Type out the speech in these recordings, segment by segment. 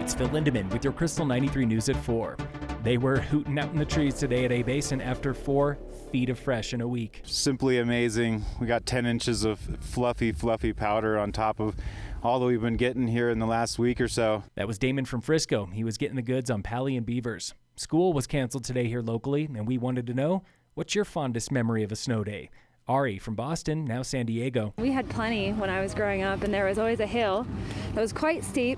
It's Phil Lindemann with your Krystal 93 News at 4. They were hooting out in the trees today at A-Basin after 4 feet of fresh in a week. Simply amazing. We got 10 inches of fluffy powder on top of all that we've been getting here in the last week or so. That was Damon from Frisco. He was getting the goods on Pally and Beavers. School was canceled today here locally, and we wanted to know, what's your fondest memory of a snow day? Ari from Boston, now San Diego. We had plenty when I was growing up, and there was always a hill that was quite steep.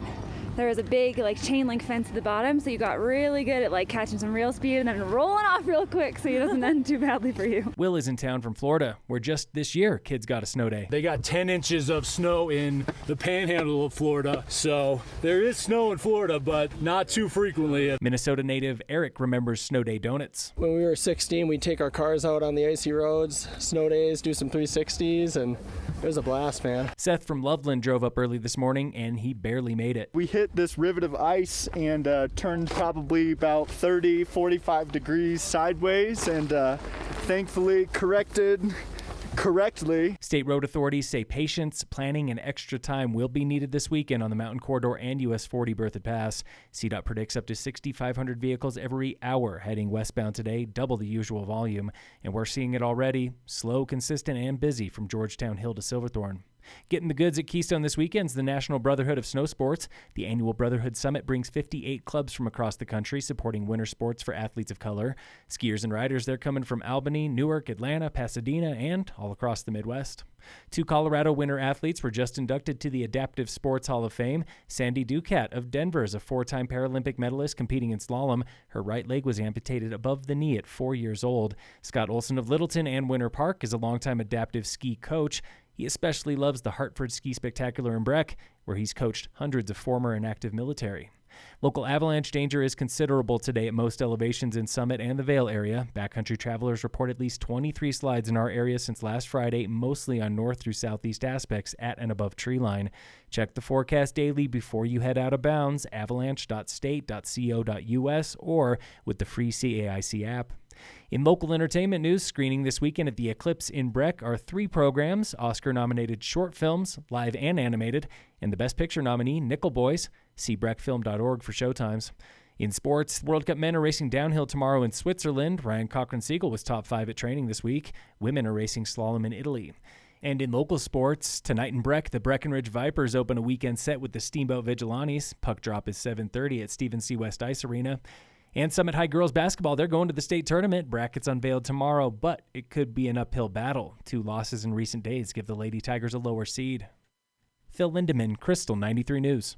There was a big chain link fence at the bottom, so you got really good at catching some real speed and then rolling off real quick so it doesn't end too badly for you. Will is in town from Florida, where just this year kids got a snow day. They got 10 inches of snow in the panhandle of Florida, so there is snow in Florida, but not too frequently. Minnesota native Eric remembers snow day donuts. When we were 16, we'd take our cars out on the icy roads, snow days, do some 360s, and it was a blast, man. Seth from Loveland drove up early this morning, and he barely made it. We hit this rivet of ice and turned probably about 30, 45 degrees sideways, and thankfully corrected correctly. State road authorities say patience, planning, and extra time will be needed this weekend on the Mountain Corridor and US 40 Berthoud Pass. CDOT predicts up to 6,500 vehicles every hour heading westbound today, double the usual volume. And we're seeing it already, slow, consistent, and busy from Georgetown Hill to Silverthorne. Getting the goods at Keystone this weekend is the National Brotherhood of Snow Sports. The annual Brotherhood Summit brings 58 clubs from across the country supporting winter sports for athletes of color. Skiers and riders, they're coming from Albany, Newark, Atlanta, Pasadena, and all across the Midwest. 2 Colorado winter athletes were just inducted to the Adaptive Sports Hall of Fame. Sandy Ducat of Denver is a 4-time Paralympic medalist competing in slalom. Her right leg was amputated above the knee at 4 years old. Scott Olson of Littleton and Winter Park is a longtime adaptive ski coach. He especially loves the Hartford Ski Spectacular in Breck, where he's coached hundreds of former and active military. Local avalanche danger is considerable today at most elevations in Summit and the Vail area. Backcountry travelers report at least 23 slides in our area since last Friday, mostly on north through southeast aspects at and above treeline. Check the forecast daily before you head out of bounds, avalanche.state.co.us, or with the free CAIC app. In local entertainment news, screening this weekend at the Eclipse in Breck are 3 programs, Oscar-nominated short films, live and animated, and the Best Picture nominee, Nickel Boys. See breckfilm.org for showtimes. In sports, World Cup men are racing downhill tomorrow in Switzerland. Ryan Cochran-Siegel was top 5 at training this week. Women are racing slalom in Italy. And in local sports, tonight in Breck, the Breckenridge Vipers open a weekend set with the Steamboat Vigilantes. Puck drop is 7:30 at Stephen C. West Ice Arena. And Summit High girls basketball, they're going to the state tournament. Brackets unveiled tomorrow, but it could be an uphill battle. 2 losses in recent days give the Lady Tigers a lower seed. Phil Lindemann, Krystal 93 News.